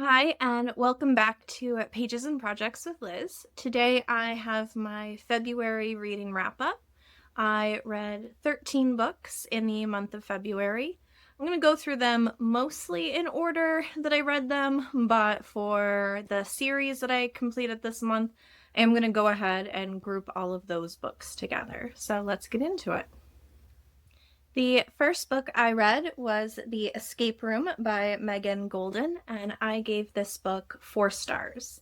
Hi, and welcome back to Pages and Projects with Liz. Today I have my February reading wrap up. I read 13 books in the month of February. I'm going to go through them mostly in order that I read them, but for the series that I completed this month, I'm going to go ahead and group all of those books together. So let's get into it. The first book I read was The Escape Room by Megan Golden, and I gave this book 4 stars.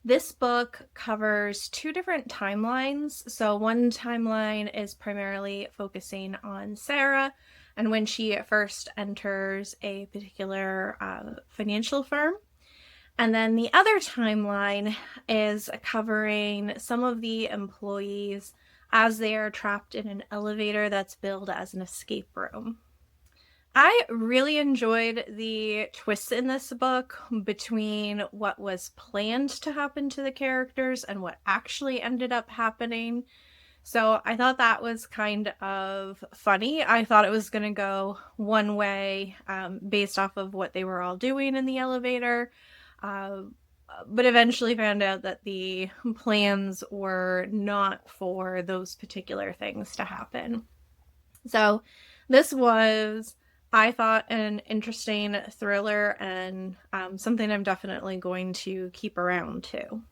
This book covers two different timelines. So, one timeline is primarily focusing on Sarah and when she first enters a particular financial firm. And then the other timeline is covering some of the employees as they are trapped in an elevator that's billed as an escape room. I really enjoyed the twists in this book between what was planned to happen to the characters and what actually ended up happening. So I thought that was kind of funny. I thought it was going to go one way based off of what they were all doing in the elevator. Uh, but eventually found out that the plans were not for those particular things to happen. So this was, I thought, an interesting thriller and something I'm definitely going to keep around too.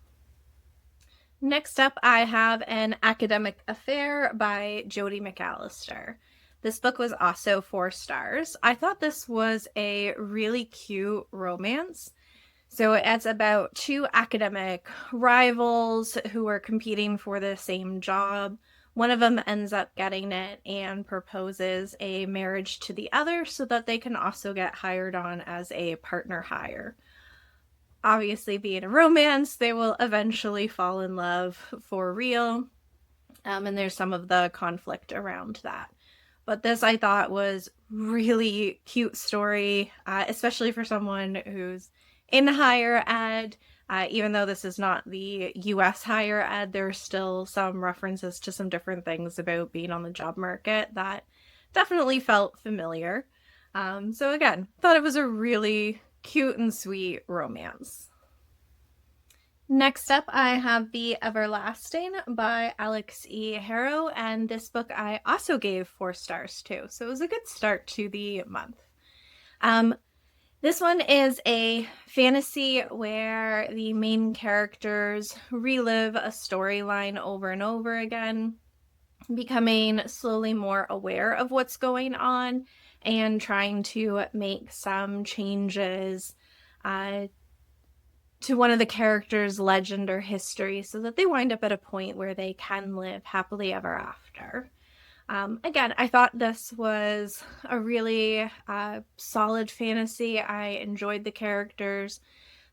Next up, I have An Academic Affair by Jodi McAllister. This book was also 4 stars. I thought this was a really cute romance. So it's about two academic rivals who are competing for the same job. One of them ends up getting it and proposes a marriage to the other so that they can also get hired on as a partner hire. Obviously, being a romance, they will eventually fall in love for real. And there's some of the conflict around that. But this I thought was really cute story, especially for someone who's in higher ed. Even though this is not the US higher ed, there's still some references to some different things about being on the job market that definitely felt familiar. So again, thought it was a really cute and sweet romance. Next up, I have The Everlasting by Alex E. Harrow, and this book I also gave 4 stars to, so it was a good start to the month. This one is a fantasy where the main characters relive a storyline over and over again, becoming slowly more aware of what's going on and trying to make some changes to one of the characters' legend or history so that they wind up at a point where they can live happily ever after. Again, I thought this was a really solid fantasy. I enjoyed the characters.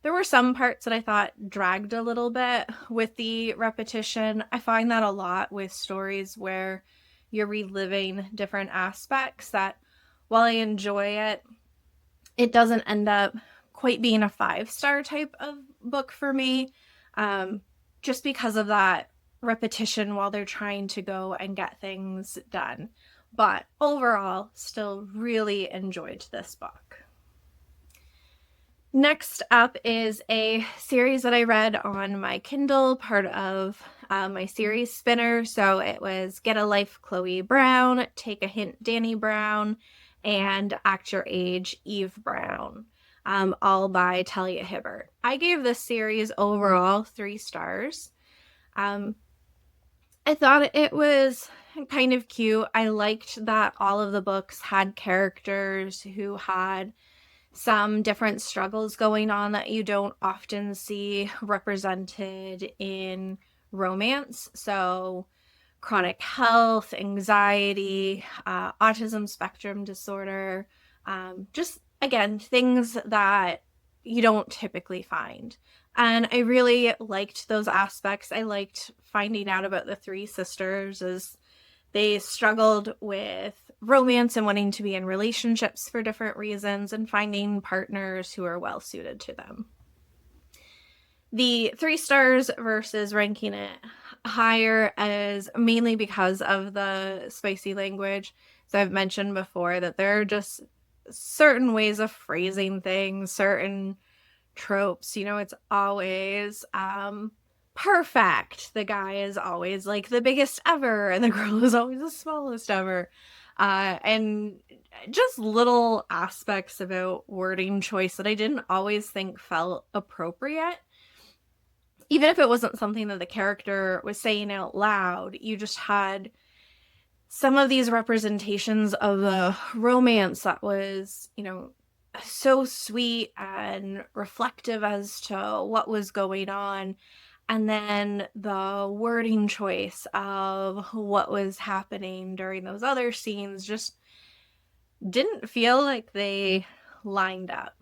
There were some parts that I thought dragged a little bit with the repetition. I find that a lot with stories where you're reliving different aspects that while I enjoy it, it doesn't end up quite being a 5-star type of book for me, just because of that repetition while they're trying to go and get things done. But overall, still really enjoyed this book. Next up is a series that I read on my Kindle, part of my series spinner. So it was Get a Life, Chloe Brown, Take a Hint, Danny Brown, and Act Your Age, Eve Brown, all by Talia Hibbert. I gave this series overall 3 stars. I thought it was kind of cute. I liked that all of the books had characters who had some different struggles going on that you don't often see represented in romance. So, chronic health, anxiety, autism spectrum disorder, just again, things that you don't typically find. And I really liked those aspects. I liked finding out about the 3 sisters as they struggled with romance and wanting to be in relationships for different reasons and finding partners who are well suited to them. The 3 stars versus ranking it higher is mainly because of the spicy language. So I've mentioned before that there are just certain ways of phrasing things, certain tropes. It's always perfect. The guy is always like the biggest ever, and the girl is always the smallest ever. And just little aspects about wording choice that I didn't always think felt appropriate. Even if it wasn't something that the character was saying out loud, you just had some of these representations of the romance that was, so sweet and reflective as to what was going on. And then the wording choice of what was happening during those other scenes just didn't feel like they lined up.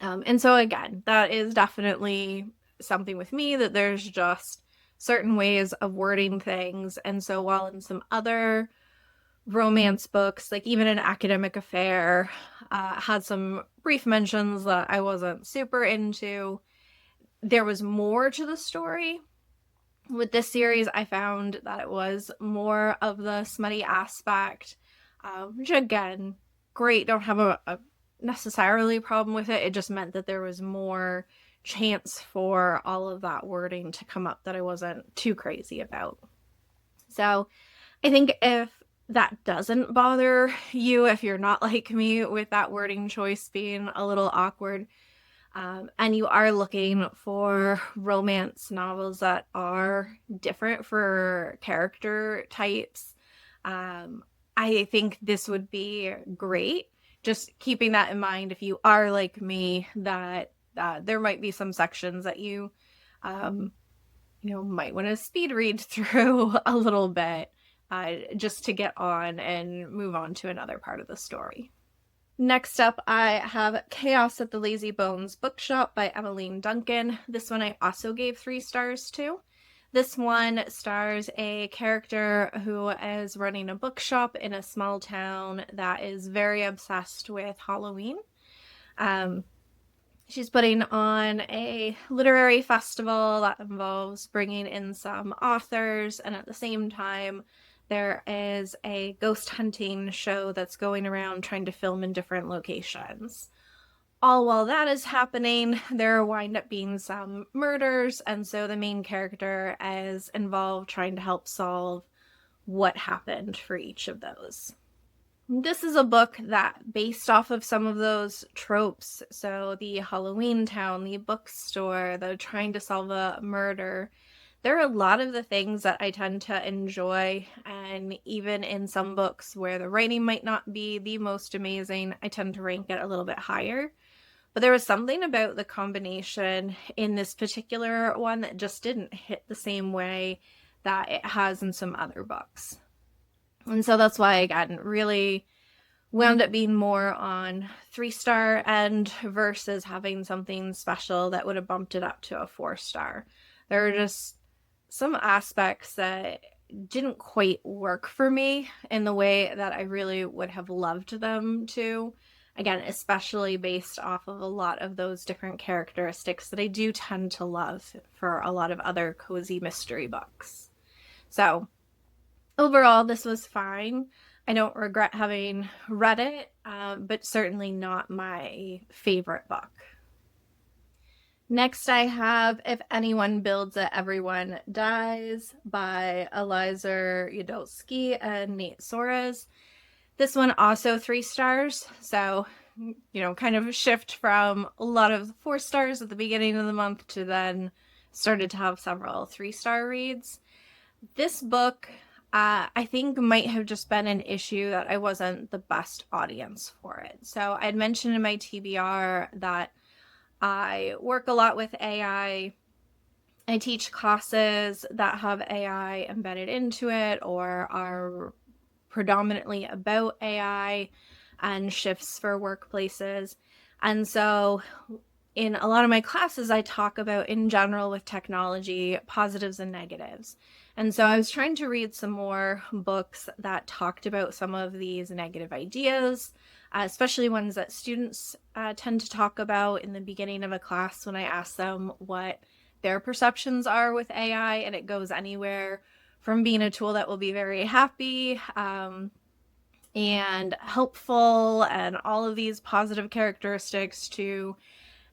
And so, again, that is definitely something with me, that there's just certain ways of wording things. And so, while in some other romance books, like even An Academic Affair, had some brief mentions that I wasn't super into, there was more to the story. With this series, I found that it was more of the smutty aspect, which again, great, don't have a necessarily problem with it. It just meant that there was more chance for all of that wording to come up that I wasn't too crazy about. So I think if that doesn't bother you, if you're not like me with that wording choice being a little awkward, and you are looking for romance novels that are different for character types, I think this would be great. Just keeping that in mind, if you are like me, that there might be some sections that you might want to speed read through a little bit, just to get on and move on to another part of the story. Next up, I have Chaos at the Lazy Bones Bookshop by Emmeline Duncan. This one I also gave 3 stars to. This one stars a character who is running a bookshop in a small town that is very obsessed with Halloween. She's putting on a literary festival that involves bringing in some authors, and at the same time, there is a ghost hunting show that's going around trying to film in different locations. All while that is happening, there wind up being some murders, and so the main character is involved trying to help solve what happened for each of those. This is a book that, based off of some of those tropes, so the Halloween town, the bookstore, the trying to solve a murder, there are a lot of the things that I tend to enjoy, and even in some books where the writing might not be the most amazing, I tend to rank it a little bit higher. But there was something about the combination in this particular one that just didn't hit the same way that it has in some other books. And so that's why, again, really wound up being more on 3-star end versus having something special that would have bumped it up to a 4-star. There are just some aspects that didn't quite work for me in the way that I really would have loved them to. Again, especially based off of a lot of those different characteristics that I do tend to love for a lot of other cozy mystery books. So overall, this was fine. I don't regret having read it, but certainly not my favorite book. Next, I have If Anyone Builds It, Everyone Dies by Eliza Yudolsky and Nate Soares. This one also 3 stars, so, kind of a shift from a lot of 4 stars at the beginning of the month to then started to have several 3-star reads. This book, I think, might have just been an issue that I wasn't the best audience for it. So I had mentioned in my TBR that I work a lot with AI. I teach classes that have AI embedded into it or are predominantly about AI and shifts for workplaces. And so in a lot of my classes, I talk about, in general, with technology, positives and negatives. And so I was trying to read some more books that talked about some of these negative ideas, especially ones that students tend to talk about in the beginning of a class when I ask them what their perceptions are with AI, and it goes anywhere from being a tool that will be very happy and helpful and all of these positive characteristics to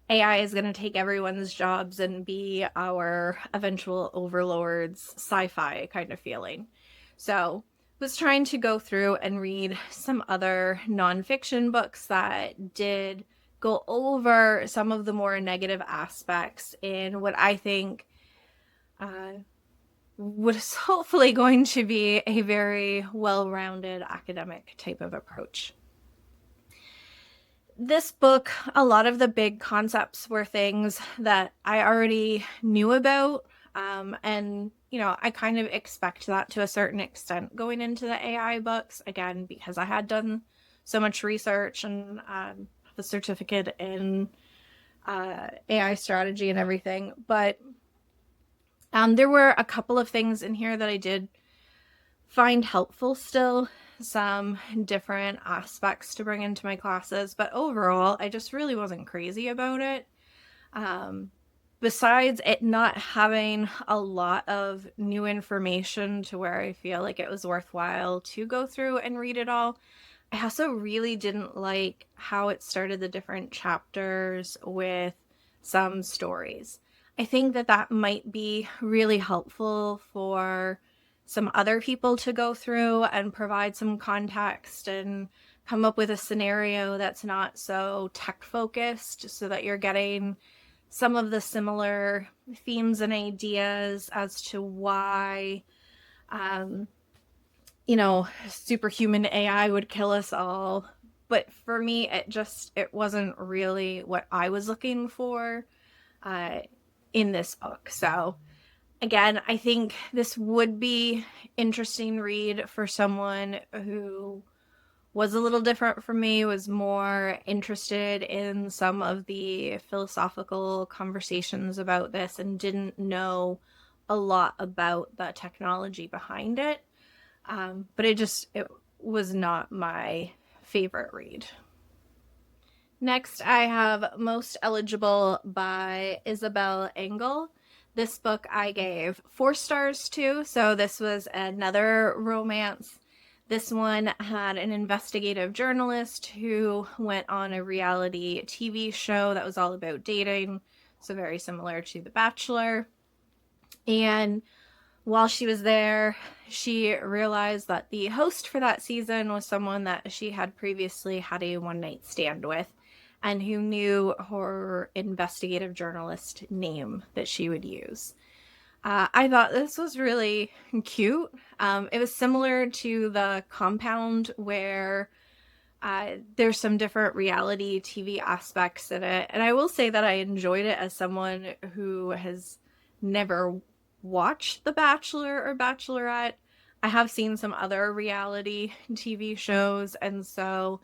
AI is going to take everyone's jobs and be our eventual overlords, sci-fi kind of feeling. So was trying to go through and read some other nonfiction books that did go over some of the more negative aspects in what I think uh, was hopefully going to be a very well-rounded academic type of approach. This book, a lot of the big concepts were things that I already knew about. And, I kind of expect that to a certain extent going into the AI books, again, because I had done so much research and the certificate in AI strategy and everything. But there were a couple of things in here that I did find helpful still, some different aspects to bring into my classes, but overall, I just really wasn't crazy about it. Besides it not having a lot of new information to where I feel like it was worthwhile to go through and read it all, I also really didn't like how it started the different chapters with some stories. I think that might be really helpful for some other people to go through and provide some context and come up with a scenario that's not so tech focused so that you're getting some of the similar themes and ideas as to why superhuman AI would kill us all. But for me, it wasn't really what I was looking for in this book. So again, I think this would be interesting read for someone who was a little different from me, was more interested in some of the philosophical conversations about this and didn't know a lot about the technology behind it. But it was not my favorite read. Next, I have Most Eligible by Isabel Engel. This book I gave 4 stars to, so this was another romance. This one had an investigative journalist who went on a reality TV show that was all about dating, so very similar to The Bachelor. And while she was there, she realized that the host for that season was someone that she had previously had a one-night stand with and who knew her investigative journalist name that she would use. I thought this was really cute. It was similar to The Compound, where there's some different reality TV aspects in it. And I will say that I enjoyed it as someone who has never watched The Bachelor or Bachelorette. I have seen some other reality TV shows, and so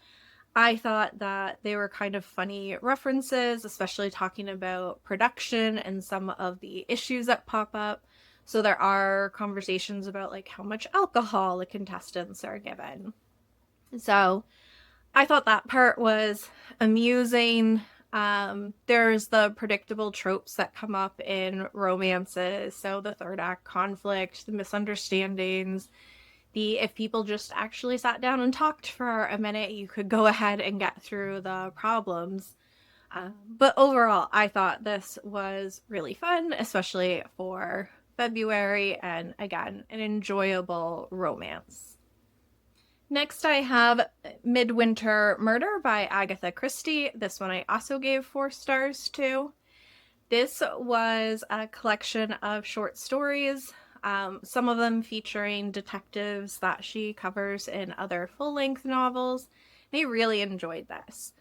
I thought that they were kind of funny references, especially talking about production and some of the issues that pop up. So there are conversations about like how much alcohol the contestants are given. So I thought that part was amusing. There's the predictable tropes that come up in romances. So the third act conflict, the misunderstandings, if people just actually sat down and talked for a minute, you could go ahead and get through the problems. But overall, I thought this was really fun, especially for February, and again, an enjoyable romance. Next, I have Midwinter Murder by Agatha Christie. This one I also gave 4 stars to. This was a collection of short stories, some of them featuring detectives that she covers in other full-length novels. I really enjoyed this.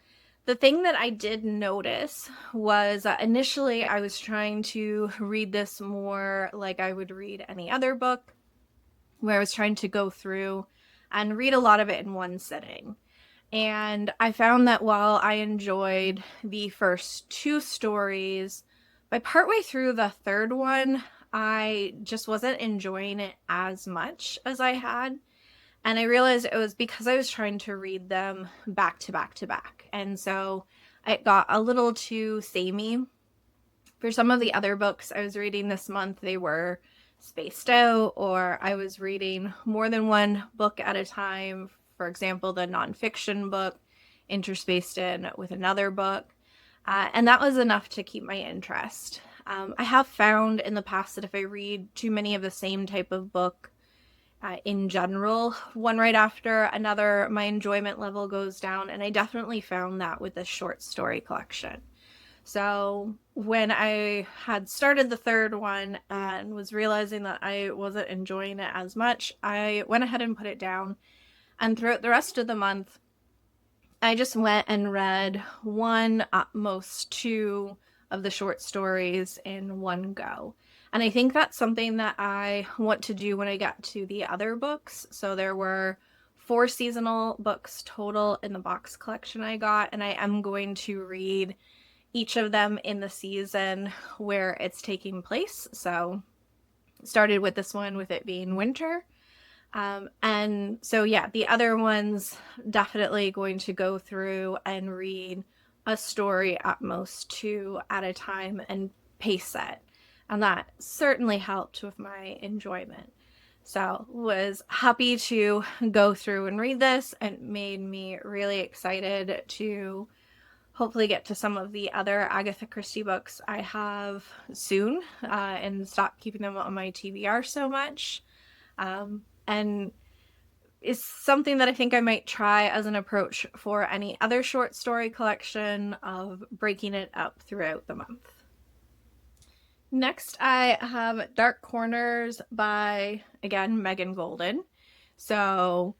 The thing that I did notice was initially I was trying to read this more like I would read any other book, where I was trying to go through and read a lot of it in one sitting. And I found that while I enjoyed the first 2 stories, by partway through the third one, I just wasn't enjoying it as much as I had. And I realized it was because I was trying to read them back to back to back. And so it got a little too samey. For some of the other books I was reading this month, they were spaced out, or I was reading more than one book at a time. For example, the nonfiction book interspaced in with another book. And that was enough to keep my interest. I have found in the past that if I read too many of the same type of book in general, one right after another, my enjoyment level goes down, and I definitely found that with this short story collection. So when I had started the third one and was realizing that I wasn't enjoying it as much, I went ahead and put it down. And throughout the rest of the month, I just went and read one, at most two of the short stories in one go. And I think that's something that I want to do when I get to the other books. So there were 4 seasonal books total in the box collection I got, and I am going to read each of them in the season where it's taking place. So started with this one with it being winter. And so, yeah, the other ones definitely going to go through and read a story at most 2 at a time and pace it. And that certainly helped with my enjoyment. So was happy to go through and read this, and made me really excited to hopefully get to some of the other Agatha Christie books I have soon, and stop keeping them on my TBR so much. And is something that I think I might try as an approach for any other short story collection, of breaking it up throughout the month. Next, I have Dark Corners by, again, Megan Golden. So,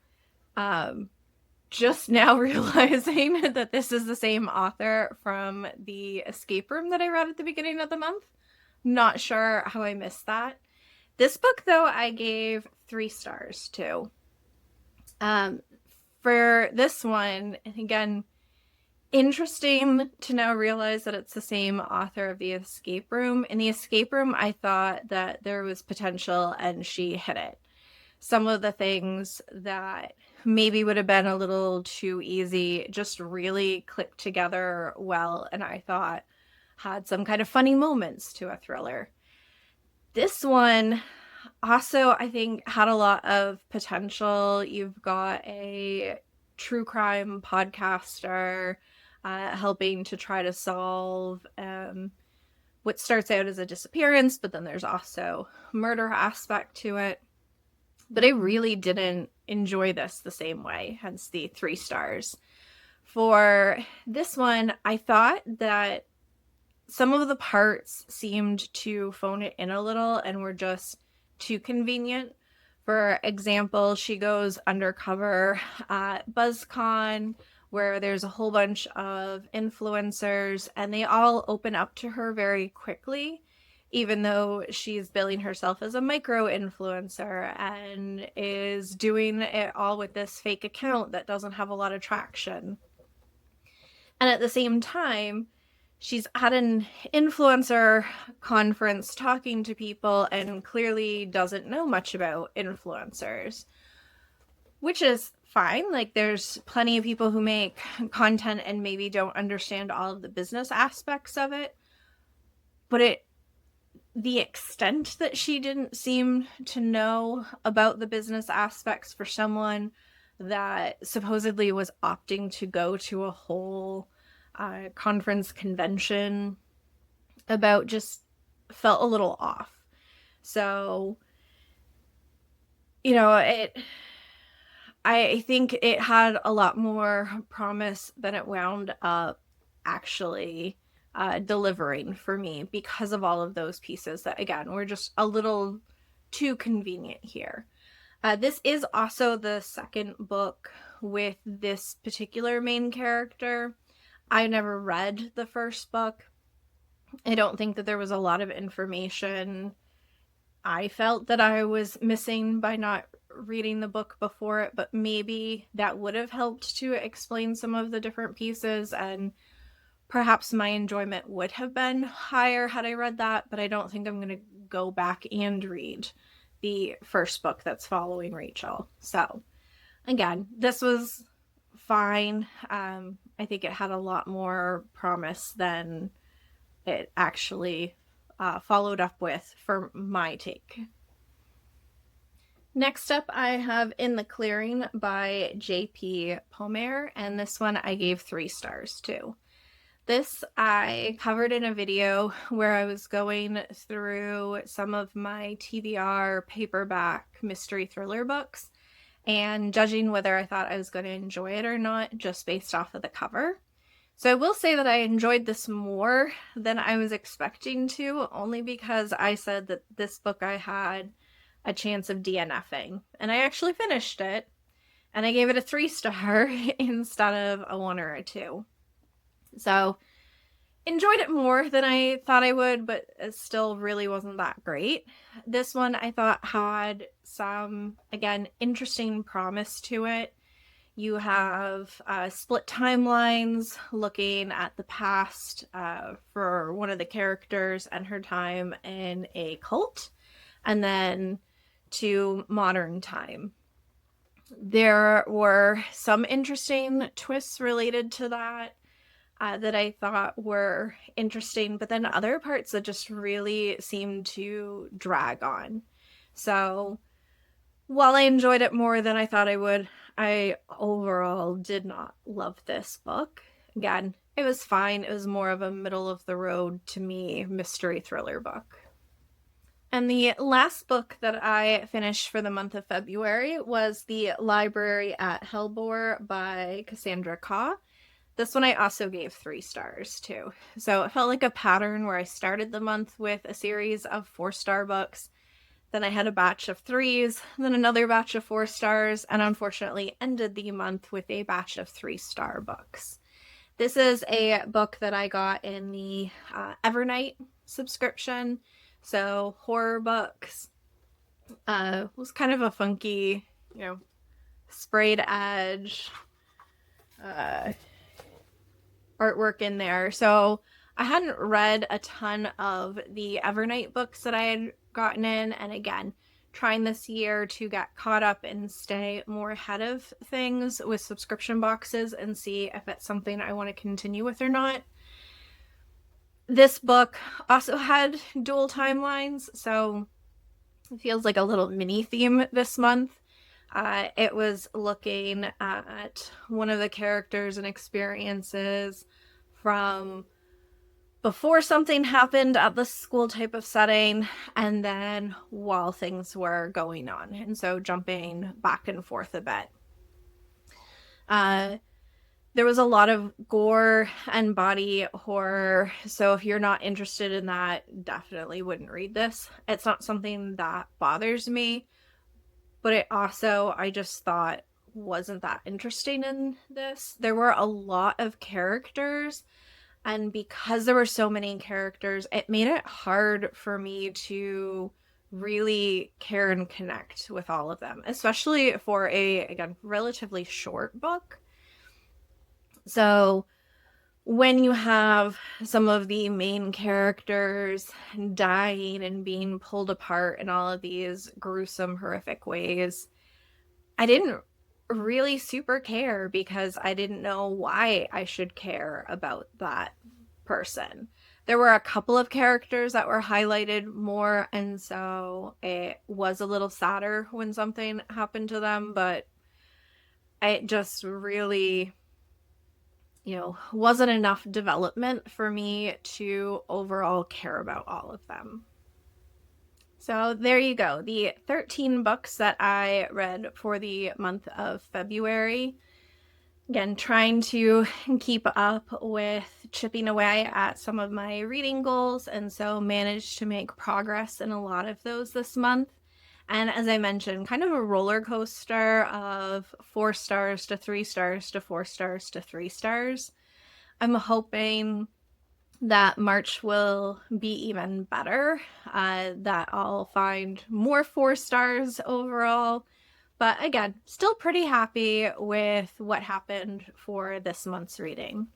just now realizing that this is the same author from the escape room that I read at the beginning of the month. Not sure how I missed that. This book, though, I gave 3 stars to. For this one, again, interesting to now realize that it's the same author of The Escape Room. In The Escape Room, I thought that there was potential, and she hit it. Some of the things that maybe would have been a little too easy just really clicked together well, and I thought had some kind of funny moments to a thriller. This one also, I think, had a lot of potential. You've got a true crime podcaster helping to try to solve what starts out as a disappearance, but then there's also murder aspect to it. But I really didn't enjoy this the same way, hence the 3 stars. For this one, I thought that some of the parts seemed to phone it in a little and were just too convenient. For example, she goes undercover at BuzzCon, where there's a whole bunch of influencers, and they all open up to her very quickly, even though she's billing herself as a micro influencer and is doing it all with this fake account that doesn't have a lot of traction. And at the same time, she's at an influencer conference talking to people and clearly doesn't know much about influencers, which is fine. Like, there's plenty of people who make content and maybe don't understand all of the business aspects of it. But the extent that she didn't seem to know about the business aspects for someone that supposedly was opting to go to a whole conference convention about, just felt a little off. So, I think it had a lot more promise than it wound up actually delivering for me, because of all of those pieces that, again, were just a little too convenient here. This is also the second book with this particular main character. I never read the first book. I don't think that there was a lot of information I felt that I was missing by not reading the book before it, but maybe that would have helped to explain some of the different pieces, and perhaps my enjoyment would have been higher had I read that. But I don't think I'm going to go back and read the first book that's following Rachel. So again, this was fine. I think it had a lot more promise than it actually followed up with, for my take. Next up, I have In the Clearing by J.P. Palmer, and this one I gave 3 stars to. This I covered in a video where I was going through some of my TBR paperback mystery thriller books and judging whether I thought I was going to enjoy it or not just based off of the cover. So I will say that I enjoyed this more than I was expecting to, only because I said that this book I had a chance of DNFing. And I actually finished it, and I gave it a 3-star instead of a 1 or a 2. So enjoyed it more than I thought I would, but it still really wasn't that great. This one I thought had some, again, interesting promise to it. You have split timelines looking at the past for one of the characters and her time in a cult, and then to modern time. There were some interesting twists related to that that I thought were interesting, but then other parts that just really seemed to drag on. So while I enjoyed it more than I thought I would, I overall did not love this book. Again, it was fine. It was more of a middle of the road to me mystery thriller book. And the last book that I finished for the month of February was The Library at Hellbore by Cassandra Khaw. This one I also gave 3 stars too. So it felt like a pattern where I started the month with a series of 4-star books. Then I had a batch of 3s, then another batch of 4 stars, and unfortunately ended the month with a batch of 3-star books. This is a book that I got in the Evernight subscription. So horror books. Was kind of a funky, sprayed edge artwork in there. So I hadn't read a ton of the Evernight books that I had gotten in, and again, trying this year to get caught up and stay more ahead of things with subscription boxes and see if it's something I want to continue with or not. This book also had dual timelines, so it feels like a little mini theme this month. It was looking at one of the characters and experiences from before something happened at the school type of setting, and then while things were going on, and so jumping back and forth a bit. There was a lot of gore and body horror, so if you're not interested in that, definitely wouldn't read this. It's not something that bothers me, but it also, I just thought, wasn't that interesting in this. There were a lot of characters, and because there were so many characters, it made it hard for me to really care and connect with all of them, especially for a, again, relatively short book. So when you have some of the main characters dying and being pulled apart in all of these gruesome, horrific ways, I didn't really super care because I didn't know why I should care about that person. There were a couple of characters that were highlighted more, and so it was a little sadder when something happened to them, but it just really, wasn't enough development for me to overall care about all of them. So there you go, the 13 books that I read for the month of February. Again, trying to keep up with chipping away at some of my reading goals, and so managed to make progress in a lot of those this month. And as I mentioned, kind of a roller coaster of 4 stars to 3 stars to 4 stars to 3 stars. I'm hoping that March will be even better, that I'll find more 4 stars overall. But again, still pretty happy with what happened for this month's reading.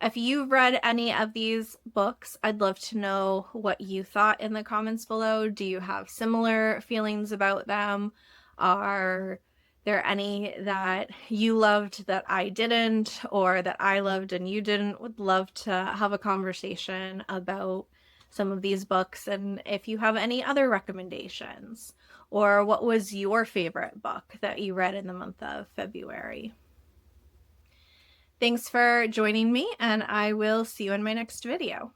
If you've read any of these books, I'd love to know what you thought in the comments below. Do you have similar feelings about them? Are there any that you loved that I didn't, or that I loved and you didn't? Would love to have a conversation about some of these books, and if you have any other recommendations, or what was your favorite book that you read in the month of February. Thanks for joining me, and I will see you in my next video.